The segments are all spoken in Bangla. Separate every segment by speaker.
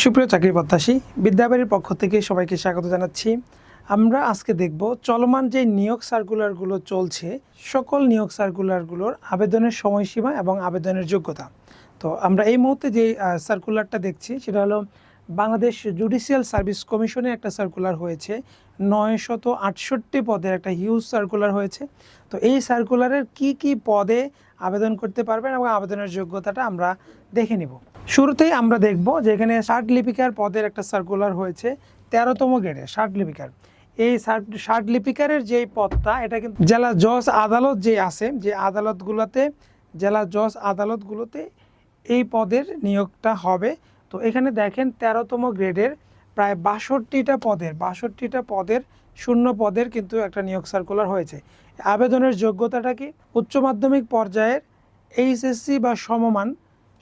Speaker 1: সুপ্রিয় চাকরি প্রত্যাশী বিদ্যাবাড়ির পক্ষ থেকে সবাইকে স্বাগত জানাচ্ছি। আমরা আজকে দেখব চলমান যে নিয়োগ সার্কুলারগুলো চলছে সকল নিয়োগ সার্কুলারগুলোর আবেদনের সময়সীমা এবং আবেদনের যোগ্যতা। তো আমরা এই মুহূর্তে যে সার্কুলারটা দেখছি সেটা হলো বাংলাদেশ জুডিশিয়াল সার্ভিস কমিশনের একটা সার্কুলার হয়েছে। 968 পদের একটা হিউজ সার্কুলার হয়েছে। তো এই সার্কুলারের কি পদে আবেদন করতে পারবেন এবং আবেদনের যোগ্যতাটা আমরা দেখে নিব। শুরুতেই আমরা দেখব যে এখানে ষাট লিপিকার পদের একটা সার্কুলার হয়েছে 13তম গ্রেডে ষাট লিপিকার। এই ষাট লিপিকারের যেই পদটা এটা কিন্তু জেলা জজ আদালত যে আছে যে আদালতগুলোতে জেলা জজ আদালতগুলোতে এই পদের নিয়োগটা হবে। তো এখানে দেখেন 13তম গ্রেডের প্রায় 62টা পদের শূন্য পদের কিন্তু একটা নিয়োগ সার্কুলার হয়েছে। আবেদনের যোগ্যতাটা কি? উচ্চ মাধ্যমিক পর্যায়ের এইচএসসি বা সমমান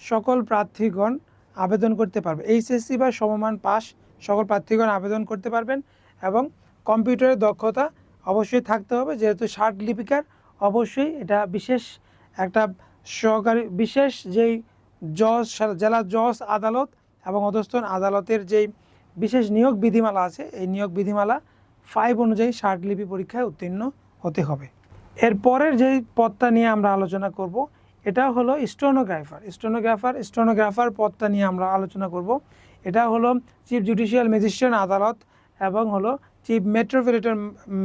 Speaker 1: সকল প্রার্থীগণ আবেদন করতে পারবে। এইচএসসি বা সমমান পাস সকল প্রার্থীগণ আবেদন করতে পারবেন এবং কম্পিউটারের দক্ষতা অবশ্যই থাকতে হবে। যেহেতু ষাট লিপিকার অবশ্যই এটা বিশেষ একটা সহকারী বিশেষ যেই জজ জেলা জজ আদালত এবং অধস্তন আদালতের যেই বিশেষ নিয়োগ বিধিমালা আছে এই নিয়োগ বিধিমালা 5 অনুযায়ী ষাট লিপি পরীক্ষায় উত্তীর্ণ হতে হবে। এরপরের যেই পদটা নিয়ে আমরা আলোচনা করব এটা হলো স্টেনোগ্রাফার পদটা নিয়ে আমরা আলোচনা করব। এটা হলো চিফ জুডিশিয়াল ম্যাজিস্ট্রেট আদালত এবং হলো চিফ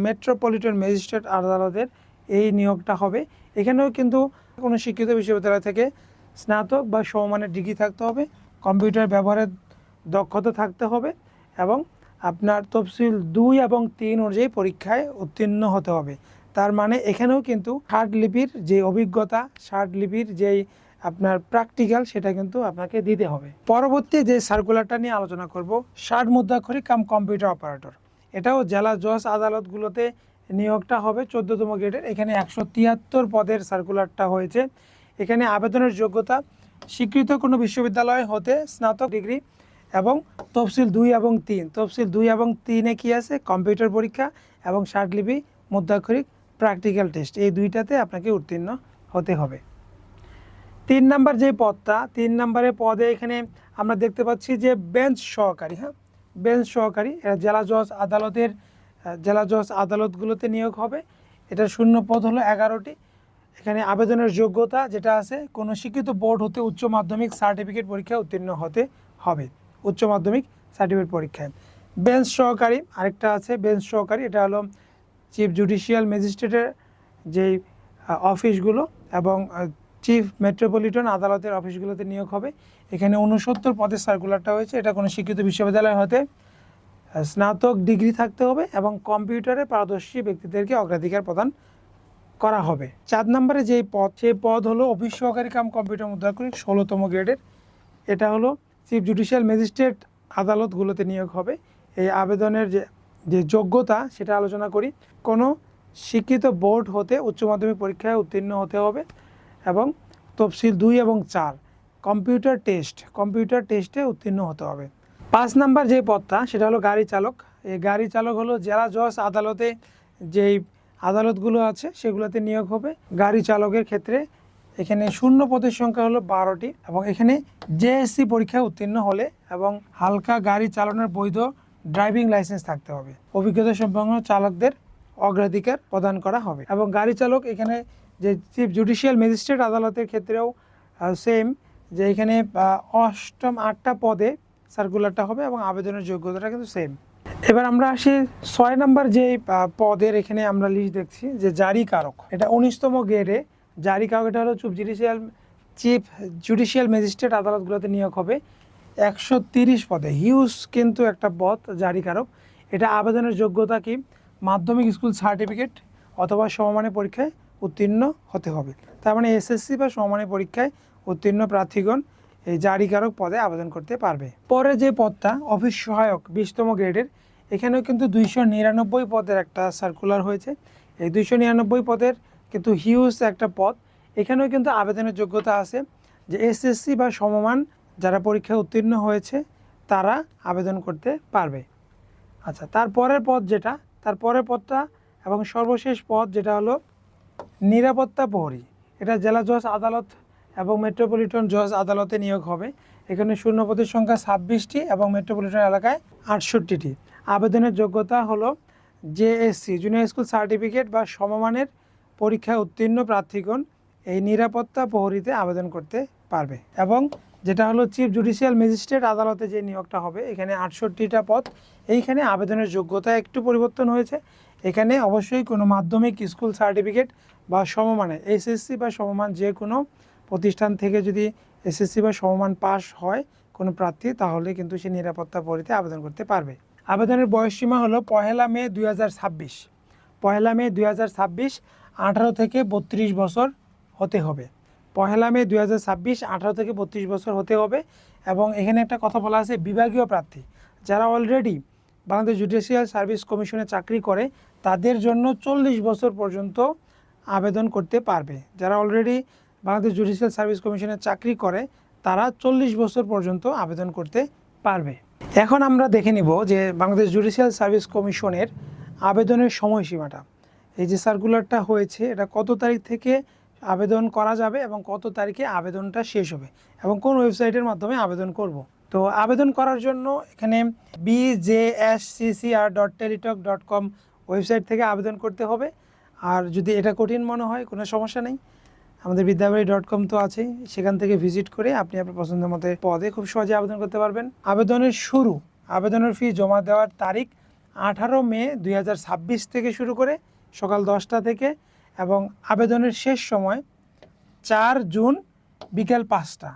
Speaker 1: মেট্রোপলিটন ম্যাজিস্ট্রেট আদালতের এই নিয়োগটা হবে। এখানেও কিন্তু কোনো শিক্ষিত বিশ্ববিদ্যালয় থেকে স্নাতক বা সমমানের ডিগ্রি থাকতে হবে, কম্পিউটার ব্যবহারের দক্ষতা থাকতে হবে এবং আপনার তফসিল 2 এবং 3 অনুযায়ী পরীক্ষায় উত্তীর্ণ হতে হবে। তার মানে এখানেও কিন্তু ষাট লিপির যে অভিজ্ঞতা, ষাট লিপির যেই আপনার প্র্যাকটিক্যাল সেটা কিন্তু আপনাকে দিতে হবে। পরবর্তী যে সার্কুলারটা নিয়ে আলোচনা করব ষাট মুদ্রাক্ষরিক কাম কম্পিউটার অপারেটর। এটাও জেলা জজ আদালতগুলোতে নিয়োগটা হবে 14তম গ্রেডের। এখানে 173 পদের সার্কুলারটা হয়েছে। এখানে আবেদনের যোগ্যতা স্বীকৃত কোনো বিশ্ববিদ্যালয় হতে স্নাতক ডিগ্রি এবং তফসিল 2 এবং 3। তফসিল 2 এবং 3-এ কী আছে? কম্পিউটার পরীক্ষা এবং ষাট লিপি মুদ্রাক্ষরিক প্র্যাকটিক্যাল টেস্ট, এই দুইটাতে আপনাকে উত্তীর্ণ হতে হবে। 3 নাম্বার যে পদটা, 3 নাম্বারের পদে এখানে আমরা দেখতে পাচ্ছি যে বেঞ্চ সহকারী। বেঞ্চ সহকারী জেলা জজ আদালতগুলোতে নিয়োগ হবে। এটা শূন্য পদ হলো 11টি। এখানে আবেদনের যোগ্যতা যেটা আছে কোনো শিক্ষিত বোর্ড হতে উচ্চ মাধ্যমিক সার্টিফিকেট পরীক্ষায় উত্তীর্ণ হতে হবে। উচ্চ মাধ্যমিক সার্টিফিকেট পরীক্ষায়। বেঞ্চ সহকারী আরেকটা আছে, বেঞ্চ সহকারী এটা হলো চিফ জুডিশিয়াল ম্যাজিস্ট্রেটের যেই অফিসগুলো এবং চিফ মেট্রোপলিটন আদালতের অফিসগুলোতে নিয়োগ হবে। এখানে 69 পদের সার্কুলারটা হয়েছে। এটা কোনো শিক্ষিত বিশ্ববিদ্যালয় হতে স্নাতক ডিগ্রি থাকতে হবে এবং কম্পিউটারে পারদর্শী ব্যক্তিদেরকে অগ্রাধিকার প্রদান করা হবে। 4 নম্বরে যেই পদ সেই পদ হলো অফিস সহকারী কাম কম্পিউটার মুদ্রাক্ষরিক 16তম গ্রেডের। এটা হলো চিফ জুডিশিয়াল ম্যাজিস্ট্রেট আদালতগুলোতে নিয়োগ হবে। এই আবেদনের যে যোগ্যতা সেটা আলোচনা করি। কোনো শিক্ষিত বোর্ড হতে উচ্চ মাধ্যমিক পরীক্ষায় উত্তীর্ণ হতে হবে এবং তফসিল 2 এবং 4 কম্পিউটার টেস্টে উত্তীর্ণ হতে হবে। 5 নাম্বার যে পদটা সেটা হলো গাড়ি চালক। এই গাড়ি চালক হলো জেলা জজ আদালতে যেই আদালতগুলো আছে সেগুলোতে নিয়োগ হবে। গাড়ি চালকের ক্ষেত্রে এখানে শূন্য পদের সংখ্যা হলো 12টি এবং এখানে জেএসসি পরীক্ষায় উত্তীর্ণ হলে এবং হালকা গাড়ি চালানোর বৈধ ড্রাইভিং লাইসেন্স থাকতে হবে। অভিজ্ঞতা সম্পন্ন চালকদের অগ্রাধিকার প্রদান করা হবে এবং গাড়ি চালক এখানে যে চিফ জুডিশিয়াল ম্যাজিস্ট্রেট আদালতের ক্ষেত্রেও সেম, যে এখানে 8টা পদে সার্কুলারটা হবে এবং আবেদনের যোগ্যতাটা কিন্তু সেম। এবার আমরা আসি 6 নাম্বার যে পদের এখানে আমরা লিস্ট দেখছি যে জারিকারক। এটা 19তম গ্রেডে জারিকারক। এটা হলো চিফ জুডিশিয়াল ম্যাজিস্ট্রেট আদালতগুলোতে নিয়োগ হবে 130 পদে। হিউজ কিন্তু একটা পদ জারিকারক। এটা আবেদনের যোগ্যতা কি? মাধ্যমিক স্কুল সার্টিফিকেট অথবা সমমানের পরীক্ষায় উত্তীর্ণ হতে হবে। তার মানে এসএসসি বা সমমানের পরীক্ষায় উত্তীর্ণ প্রার্থীগণ এই জারিকারক পদে আবেদন করতে পারবে। পরে যে পদটা অফিস সহায়ক 20তম গ্রেডের, এখানেও কিন্তু 299 পদের একটা সার্কুলার হয়েছে। এই 299 পদের কিন্তু হিউজ একটা পদ। এখানেও কিন্তু আবেদনের যোগ্যতা আছে যে এসএসসি বা সমমান যারা পরীক্ষায় উত্তীর্ণ হয়েছে তারা আবেদন করতে পারবে। আচ্ছা, তারপরের পদটা এবং সর্বশেষ পদ যেটা হলো নিরাপত্তা প্রহরী। এটা জেলা জজ আদালত এবং মেট্রোপলিটন জজ আদালতে নিয়োগ হবে। এখানে শূন্য পদের সংখ্যা 26টি এবং মেট্রোপলিটন এলাকায় 68টি। আবেদনের যোগ্যতা হলো জেএসসি জুনিয়র স্কুল সার্টিফিকেট বা সমমানের পরীক্ষায় উত্তীর্ণ প্রার্থীগণ এই নিরাপত্তা প্রহরীতে আবেদন করতে পারবে। এবং যেটা হলো চিফ জুডিশিয়াল ম্যাজিস্ট্রেট আদালতে যে নিয়োগটা হবে, এখানে 68টা পদ। এইখানে আবেদনের যোগ্যতা একটু পরিবর্তন হয়েছে। এখানে অবশ্যই কোনো মাধ্যমিক স্কুল সার্টিফিকেট বা সমমানের এসএসসি বা সমমান যে কোনো প্রতিষ্ঠান থেকে যদি এসএসসি বা সমমান পাস হয় কোনো প্রার্থী, তাহলে কিন্তু সে নিরাপত্তা প্রহরীতে আবেদন করতে পারবে। আবেদনের বয়সসীমা হলো 1 মে 2026। 1 মে 2026 18 থেকে 32 বছর হতে হবে। 1 মে 2026 18 থেকে 32 বছর হতে হবে। এবং এখানে একটা কথা বলা আছে, বিভাগীয় প্রার্থী যারা অলরেডি বাংলাদেশ জুডিশিয়াল সার্ভিস কমিশনে চাকরি করে তাদের জন্য 40 বছর পর্যন্ত আবেদন করতে পারবে। যারা অলরেডি বাংলাদেশ জুডিশিয়াল সার্ভিস কমিশনে চাকরি করে তারা 40 বছর পর্যন্ত আবেদন করতে পারবে। এখন আমরা দেখে নিব যে বাংলাদেশ জুডিশিয়াল সার্ভিস কমিশনের আবেদনের সময়সীমাটা। এই যে সার্কুলারটা হয়েছে এটা কত তারিখ থেকে আবেদন করা যাবে এবং কত তারিখে আবেদনটা শেষ হবে এবং কোন ওয়েবসাইটের মাধ্যমে আবেদন করব। তো আবেদন করার জন্য এখানে bjsccr.teletalk.com ওয়েবসাইট থেকে আবেদন করতে হবে। আর যদি এটা কঠিন মনে হয় কোনো সমস্যা নেই, আমাদের বিদ্যাবাড়ি.com তো আছেই, সেখান থেকে ভিজিট করে আপনি আপনার পছন্দের মতো পদে খুব সহজে আবেদন করতে পারবেন। আবেদনের ফি জমা দেওয়ার তারিখ 18 মে 2026 থেকে শুরু করে সকাল 10টা থেকে এবং আবেদনের শেষ সময় 4 জুন বিকেল 5টা।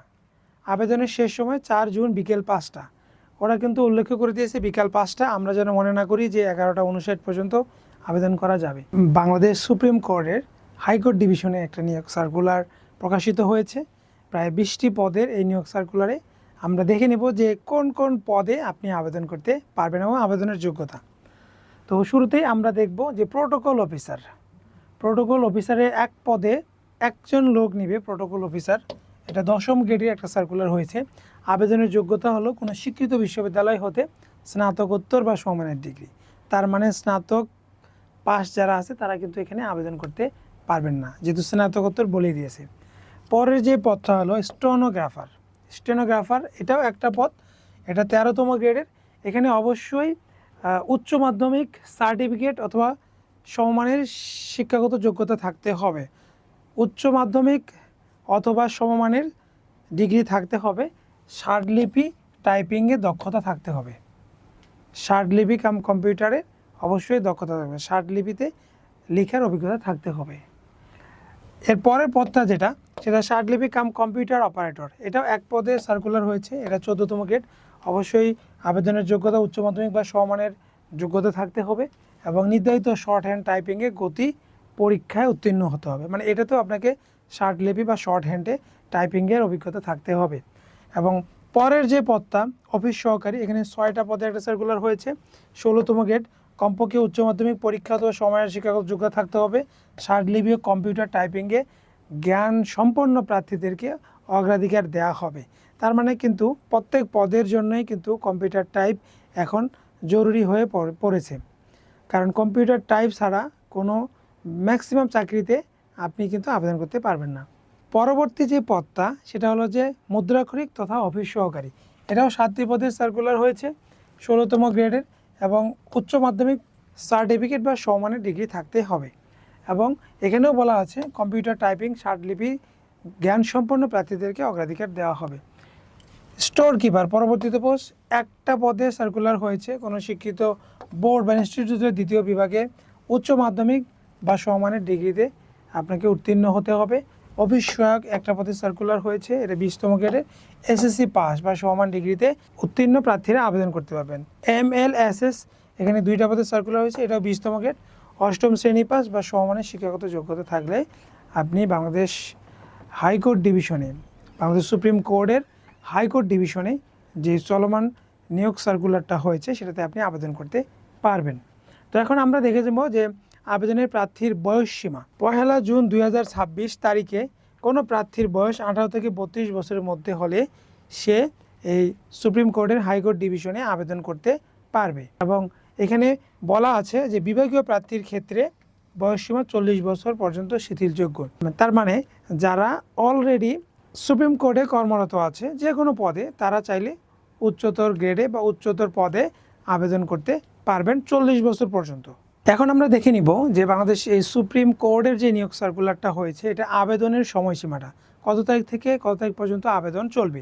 Speaker 1: আবেদনের শেষ সময় 4 জুন বিকেল 5টা। ওরা কিন্তু উল্লেখ করে দিয়েছে বিকাল 5টা, আমরা যেন মনে না করি যে 11:59 পর্যন্ত আবেদন করা যাবে। বাংলাদেশ সুপ্রিম কোর্টের হাইকোর্ট ডিভিশনে একটা নিয়োগ সার্কুলার প্রকাশিত হয়েছে, প্রায় 20টি পদের এই নিয়োগ সার্কুলারে। আমরা দেখে নেব যে কোন কোন পদে আপনি আবেদন করতে পারবেন এবং আবেদনের যোগ্যতা। তো শুরুতেই আমরা দেখব যে প্রোটোকল অফিসারের এক পদে একজন লোক নিবে প্রোটোকল অফিসার। এটা 10ম গ্রেডের একটা সার্কুলার হয়েছে। আবেদনের যোগ্যতা হলো কোনো স্বীকৃত বিশ্ববিদ্যালয় হতে স্নাতকোত্তর বা সমমানের ডিগ্রি। তার মানে স্নাতক পাস যারা আছে তারা কিন্তু এখানে আবেদন করতে পারবেন না, যেহেতু স্নাতকোত্তর বলে দিয়েছে। পরের যে পদটা হলো স্টেনোগ্রাফার, এটাও একটা পদ, এটা 13তম গ্রেডের। এখানে অবশ্যই উচ্চ মাধ্যমিক সার্টিফিকেট অথবা সমমানের শিক্ষাগত যোগ্যতা থাকতে হবে। উচ্চ মাধ্যমিক অথবা সমমানের ডিগ্রি থাকতে হবে। শার্টলিপি টাইপিংয়ে দক্ষতা থাকতে হবে। শার্টলিপি কম্পিউটারে অবশ্যই দক্ষতা থাকবে, শার্টলিপিতে লেখার অভিজ্ঞতা থাকতে হবে। এর পরের পদটা সেটা শার্টলিপি কম্পিউটার অপারেটর, এটাও এক পদে সার্কুলার হয়েছে, এটা 14তম গ্রেড। অবশ্যই আবেদনের যোগ্যতা উচ্চ মাধ্যমিক বা সমমানের যোগ্যতা থাকতে হবে এবং নির্ধারিত শর্ট হ্যান্ড টাইপিংয়ে গতি পরীক্ষায় উত্তীর্ণ হতে হবে। মানে এটাতেও আপনাকে শার্টলিপি বা শর্ট হ্যান্ডে টাইপিংয়ের অভিজ্ঞতা থাকতে হবে। এবং পরের যে পদটা অফিস সহকারী, এখানে 6টা পদে একটা সার্কুলার হয়েছে, 16তম গ্রেড। কমপক্ষে উচ্চ মাধ্যমিক পরীক্ষা অথবা সমমানের শিক্ষাগত যোগ্যতা থাকতে হবে। শার্টলিপি ও কম্পিউটার টাইপিংয়ে জ্ঞান সম্পন্ন প্রার্থীদেরকে অগ্রাধিকার দেওয়া হবে। তার মানে কিন্তু প্রত্যেক পদের জন্যই কিন্তু কম্পিউটার টাইপ এখন জরুরি হয়ে পড়েছে, কারণ কম্পিউটার টাইপ ছাড়া কোনো ম্যাক্সিমাম চাকরিতে আপনি কিন্তু আবেদন করতে পারবেন না। পরবর্তী যে পদটা সেটা হলো যে মুদ্রাক্ষরিক তথা অফিস সহকারী, এটাও 7টি পদের সার্কুলার হয়েছে, 16তম গ্রেডের এবং উচ্চ মাধ্যমিক সার্টিফিকেট বা সমমানের ডিগ্রি থাকতে হবে। এবং এখানেও বলা আছে কম্পিউটার টাইপিং শার্টলিপি জ্ঞান সম্পন্ন প্রার্থীদেরকে অগ্রাধিকার দেওয়া হবে। স্টোর কিপার পরবর্তীতে পোস্ট, একটা পদে সার্কুলার হয়েছে, কোনো শিক্ষিত বোর্ড বা ইনস্টিটিউটের 2য় বিভাগে উচ্চ মাধ্যমিক বা সমমানের ডিগ্রিতে আপনাকে উত্তীর্ণ হতে হবে। অফিস সহায়ক একটা পদে সার্কুলার হয়েছে, এটা 20তম গ্রেডের, এসএসসি পাস বা সমমান ডিগ্রিতে উত্তীর্ণ প্রার্থীরা আবেদন করতে পারবেন। MLSS এখানে 2টা পদে সার্কুলার হয়েছে, এটাও 20তম গ্রেড, 8ম শ্রেণী পাস বা সমমানের শিক্ষাগত যোগ্যতা থাকলে আপনি বাংলাদেশ হাইকোর্ট ডিভিশনে, বাংলাদেশ সুপ্রিম কোর্টের হাইকোর্ট ডিভিশনে যে চলমান নিয়োগ সার্কুলারটা হয়েছে সেটাতে আপনি আবেদন করতে পারবেন। তো এখন আমরা দেখে যাব যে আবেদনের প্রার্থীর বয়স সীমা। 1 জুন 2026 তারিখে কোনো প্রার্থীর বয়স 18 থেকে 32 বছরের মধ্যে হলে সে এই সুপ্রিম কোর্টের হাইকোর্ট ডিভিশনে আবেদন করতে পারবে। এবং এখানে বলা আছে যে বিভাগীয় প্রার্থীর ক্ষেত্রে বয়সসীমা 40 বছর পর্যন্ত শিথিলযোগ্য। তার মানে যারা অলরেডি সুপ্রিম কোর্টে কর্মরত আছে যে কোনো পদে, তারা চাইলে উচ্চতর গ্রেডে বা উচ্চতর পদে আবেদন করতে পারবেন 40 বছর পর্যন্ত। এখন আমরা দেখে নিব যে বাংলাদেশ এই সুপ্রিম কোর্টের যে নিয়োগ সার্কুলারটা হয়েছে, এটা আবেদনের সময়সীমাটা কত তারিখ থেকে কত তারিখ পর্যন্ত আবেদন চলবে।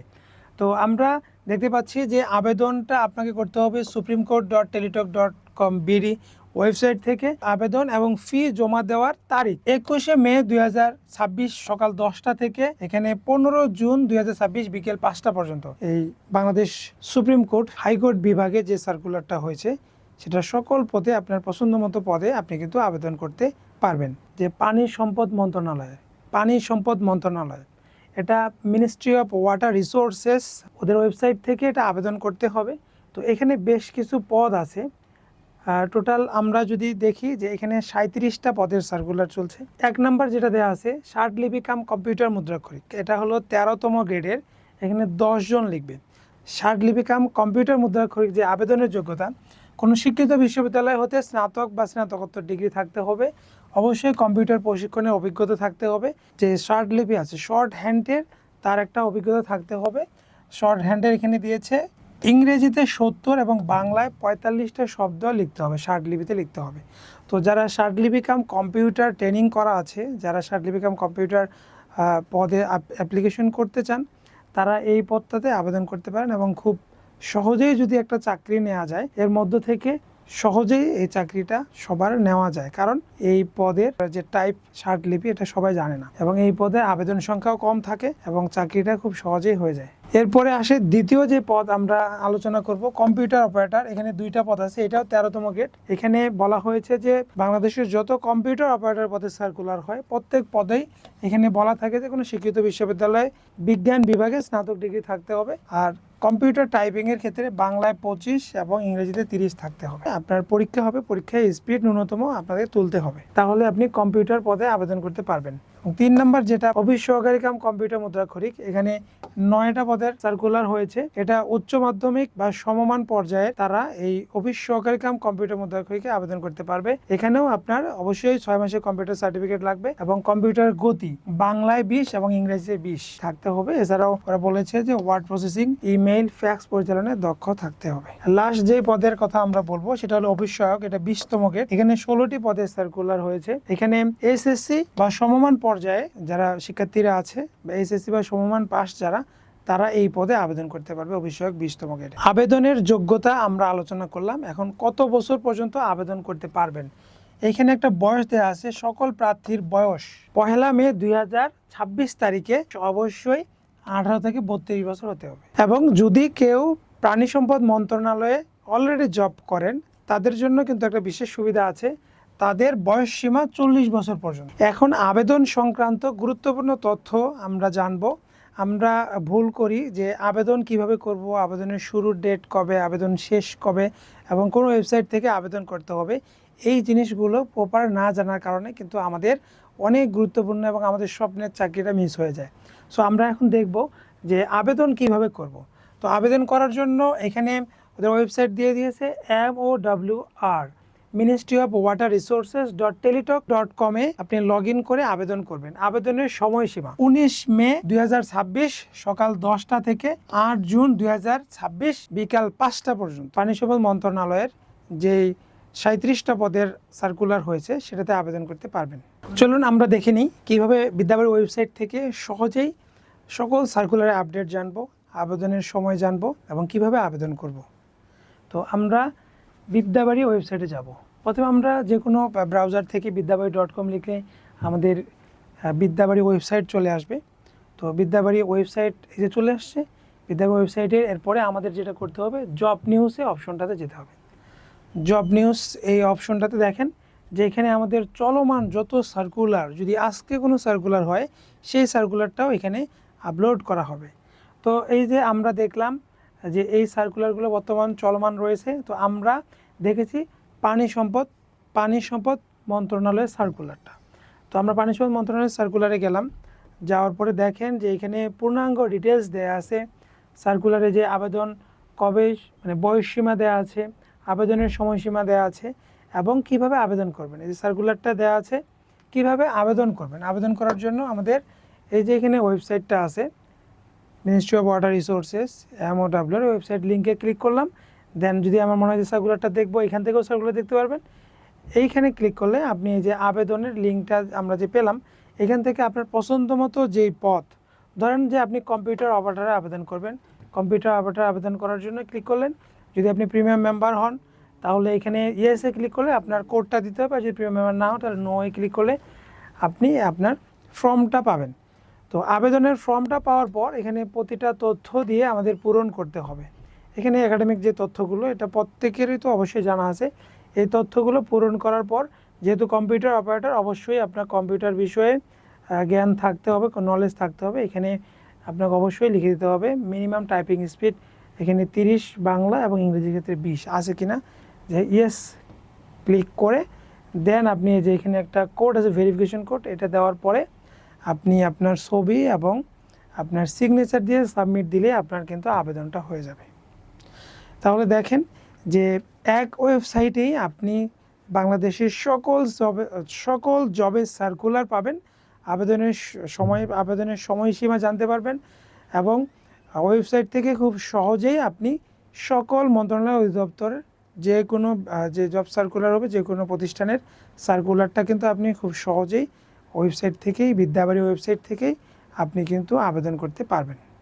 Speaker 1: তো আমরা দেখতে পাচ্ছি যে আবেদনটা আপনাকে করতে হবে supremcourt.teletalk.com বিডি ওয়েবসাইট থেকে। আবেদন এবং ফি জমা দেওয়ার তারিখ 21শে মে 2026 সকাল 10টা থেকে এখানে 15 জুন 2026 বিকেল 5টা পর্যন্ত এই বাংলাদেশ সুপ্রিম কোর্ট হাইকোর্ট বিভাগে যে সার্কুলারটা হয়েছে সেটা সকল পদে আপনার পছন্দ মতো পদে আপনি কিন্তু আবেদন করতে পারবেন। যে পানি সম্পদ মন্ত্রণালয় এটা মিনিস্ট্রি অফ ওয়াটার রিসোর্সেস, ওদের ওয়েবসাইট থেকে এটা আবেদন করতে হবে। তো এখানে বেশ কিছু পদ আছে, টোটাল আমরা যদি দেখি যে এখানে 37টা পদের সার্কুলার চলছে। 1 নম্বর যেটা দেওয়া আছে ষাটলিপি কাম কম্পিউটার মুদ্রাক্ষরিক, এটা হলো 13তম গ্রেডের, এখানে 10 জন লিখবে। ষাটলিপি কাম কম্পিউটার মুদ্রাক্ষরিক যে আবেদনের যোগ্যতা, কোনো শিক্ষিত বিশ্ববিদ্যালয় হতে স্নাতক বা স্নাতকোত্তর ডিগ্রি থাকতে হবে, অবশ্যই কম্পিউটার প্রশিক্ষণের অভিজ্ঞতা থাকতে হবে। যে শর্টলিপি আছে শর্ট হ্যান্ডের, তার একটা অভিজ্ঞতা থাকতে হবে। শর্ট হ্যান্ডের এখানে দিয়েছে ইংরেজিতে 70 এবং বাংলায় 45টা শব্দ লিখতে হবে, শর্টলিপিতে লিখতে হবে। তো যারা শর্টলিপি কাম কম্পিউটার ট্রেনিং করা আছে, যারা শর্টলিপি কাম কম্পিউটার পদে অ্যাপ্লিকেশন করতে চান, তারা এই পদটাতে আবেদন করতে পারেন এবং খুব সহজেই যদি একটা চাকরি নেওয়া যায়, এর মধ্য থেকে সহজেই এই চাকরিটা সবার নেওয়া যায়, কারণ এই পদের যে টাইপ শর্টলিপি এটা সবাই জানে না এবং এই পদে আবেদন সংখ্যাও কম থাকে এবং চাকরিটা খুব সহজেই হয়ে যায়। এরপরে আসে দ্বিতীয় যে পদ আমরা আলোচনা করব, কম্পিউটার অপারেটর। এখানে 2টা পদ আছে, এটাও 13তম গ্রেড। এখানে বলা হয়েছে যে বাংলাদেশের যত কম্পিউটার অপারেটর পদের সার্কুলার হয়, প্রত্যেক পদেই এখানে বলা থাকে যে কোনো শিক্ষিত বিশ্ববিদ্যালয়ে বিজ্ঞান বিভাগে স্নাতক ডিগ্রি থাকতে হবে, আর কম্পিউটার টাইপিংয়ের ক্ষেত্রে বাংলায় 25 এবং ইংরেজিতে 30 থাকতে হবে। আপনার পরীক্ষা হবে, পরীক্ষায় স্পিড ন্যূনতম আপনাদের তুলতে হবে, তাহলে আপনি কম্পিউটার পদে আবেদন করতে পারবেন। 3 নম্বর যেটা অফিস সহকারী কাম কম্পিউটার মুদ্রাক্ষরিক, এখানে 9টা পদের সার্কুলার হয়েছে। এটা উচ্চ মাধ্যমিক বা সমমান পর্যায়ে তারা এই অফিস সহকারী কাম কম্পিউটার মুদ্রাক্ষরিকে আবেদন করতে পারবে। এখানেও আপনার অবশ্যই 6 মাসের কম্পিউটার সার্টিফিকেট লাগবে এবং কম্পিউটার গতি বাংলায় 20 এবং ইংরেজিতে 20 থাকতে হবে। এছাড়াও ওরা বলেছে যে ওয়ার্ড প্রসেসিং, ইমেইল, ফ্যাক্স পরিচালনায় দক্ষ থাকতে হবে। লাস্ট যে পদের কথা আমরা বলবো সেটা হলো অফিস সহায়ক, এটা 20তম গ্রেড। এখানে 16টি পদের সার্কুলার হয়েছে। এখানে এসএসসি বা সমমান পর্যায়ে যারা শিক্ষার্থীরা আছে বা এসএসসি বা সমমান পাস যারা, তারা এই পদে আবেদন করতে পারবে অফিস সহায়ক 20তম গ্রেডে। আবেদনের যোগ্যতা আমরা আলোচনা করলাম। এখন কত বছর পর্যন্ত আবেদন করতে পারবেন, এইখানে একটা বয়স দেওয়া আছে। সকল প্রার্থীর বয়স 1 মে 2026 তারিখে অবশ্যই 18 থেকে 32 বছর হতে হবে এবং যদি কেউ প্রাণী সম্পদ মন্ত্রণালয়ে অলরেডি জব করেন, তাদের জন্য কিন্তু একটা বিশেষ সুবিধা আছে, তাদের বয়স সীমা 40 বছর পর্যন্ত। এখন আবেদন সংক্রান্ত গুরুত্বপূর্ণ তথ্য আমরা জানবো। আমরা ভুল করি যে আবেদন কিভাবে করব, আবেদনের শুরুর ডেট কবে, আবেদন শেষ কবে এবং কোন ওয়েবসাইট থেকে আবেদন করতে হবে, এই জিনিসগুলো প্রপার না জানার কারণে কিন্তু আমাদের অনেক গুরুত্বপূর্ণ এবং আমাদের স্বপ্নের চাকরিটা মিস হয়ে যায়। সো আমরা এখন দেখব যে আবেদন কিভাবে করব। তো আবেদন করার জন্য এখানে ওদের ওয়েবসাইট দিয়ে দিয়েছে MOWR ministry of water resources .teletalk.com এ আপনি লগ ইন করে আবেদন করবেন। আবেদনের সময়সীমা 19 মে 2026 সকাল 10টা থেকে 8 জুন 2026 বিকাল 5টা পর্যন্ত। পানি সম্পদ মন্ত্রণালয়ের যেই 37টা পদের সার্কুলার হয়েছে সেটাতে আবেদন করতে পারবেন। চলুন আমরা দেখে নিই কীভাবে বিদ্যাবাড়ি ওয়েবসাইট থেকে সহজেই সকল সার্কুলারের আপডেট জানবো, আবেদনের সময় জানবো এবং কিভাবে আবেদন করব। তো আমরা বিদ্যাবাড়ি ওয়েবসাইটে যাব। প্রথমে আমরা যে কোনো ব্রাউজার থেকে বিদ্যাবাড়ি.com লিখলে আমাদের বিদ্যাবাড়ি ওয়েবসাইট চলে আসবে। তো বিদ্যাবাড়ি ওয়েবসাইট এই যে চলে আসছে, বিদ্যাবাড়ি ওয়েবসাইটে এরপরে আমাদের যেটা করতে হবে জব নিউজে অপশনটাতে যেতে হবে। জব নিউজ এই অপশনটাতে দেখেন যে এখানে আমাদের চলমান যত সার্কুলার, যদি আজকে কোনো সার্কুলার হয় সেই সার্কুলারটাও এখানে আপলোড করা হবে। তো এই যে আমরা দেখলাম যে এই সার্কুলারগুলো বর্তমান চলমান রয়েছে। তো আমরা দেখেছি পানি সম্পদ মন্ত্রণালয়ের সার্কুলারটা। তো আমরা পানি সম্পদ মন্ত্রণালয়ের সার্কুলারে গেলাম, যাওয়ার পরে দেখেন যে এখানে পূর্ণাঙ্গ ডিটেলস দেয়া আছে। সার্কুলারে যে আবেদন কবে, মানে বয়সসীমা দেয়া আছে, আবেদনের সময়সীমা দেয়া আছে এবং কিভাবে আবেদন করবেন। এই যে সার্কুলারটা দেয়া আছে, কিভাবে আবেদন করবেন। আবেদন করার জন্য আমাদের এই যে এখানে ওয়েবসাইটটা আছে ministry of water resources MOW এর ওয়েবসাইট লিঙ্কে ক্লিক করলাম। দেন যদি আমার মনে হয় যে সার্কুলারটা দেখবো, এখান থেকেও সার্কুলার দেখতে পারবেন। এইখানে ক্লিক করলে আপনি এই যে আবেদনের লিঙ্কটা আমরা যে পেলাম, এখান থেকে আপনার পছন্দ মতো যেই পথ, ধরেন যে আপনি কম্পিউটার অপারেটরে আবেদন করবেন, কম্পিউটার অপারেটর আবেদন করার জন্য ক্লিক করলেন। যদি আপনি প্রিমিয়াম মেম্বার হন তাহলে এখানে ইয়েসে ক্লিক করলে আপনার কোডটা দিতে হবে, আর যদি প্রিমিয়াম মেম্বার না হন তাহলে নো এ ক্লিক করলে আপনি আপনার ফর্মটা পাবেন। তো আবেদনের ফর্মটা পাওয়ার পর এখানে প্রতিটা তথ্য দিয়ে আমাদের পূরণ করতে হবে। এখানে একাডেমিক যে তথ্যগুলো, এটা প্রত্যেকেরই তো অবশ্যই জানা আছে। এই তথ্যগুলো পূরণ করার পর, যেহেতু কম্পিউটার অপারেটর, অবশ্যই আপনার কম্পিউটার বিষয়ে জ্ঞান থাকতে হবে, নলেজ থাকতে হবে। এখানে আপনাকে অবশ্যই লিখে দিতে হবে মিনিমাম টাইপিং স্পিড এখানে 30 বাংলা এবং ইংরেজির ক্ষেত্রে 20 আছে কিনা, যে ইয়েস ক্লিক করে দেন আপনি যে এখানে একটা কোড আছে ভেরিফিকেশন কোড, এটা দেওয়ার পরে আপনি আপনার ছবি এবং আপনার সিগনেচার দিয়ে সাবমিট দিলে আপনার কিন্তু আবেদনটা হয়ে যাবে। তাহলে দেখেন যে এক ওয়েবসাইটেই আপনি বাংলাদেশের সকল জবের সার্কুলার পাবেন, আবেদনের সময়সীমা জানতে পারবেন, এবং ওয়েবসাইট থেকে খুব সহজেই আপনি সকল মন্ত্রণালয় অধিদপ্তরের যে কোনো যে জব সার্কুলার হবে, যে কোনো প্রতিষ্ঠানের সার্কুলারটা কিন্তু আপনি খুব সহজেই ওয়েবসাইট থেকেই, বিদ্যাবাড়ি ওয়েবসাইট থেকেই আপনি কিন্তু আবেদন করতে পারবেন।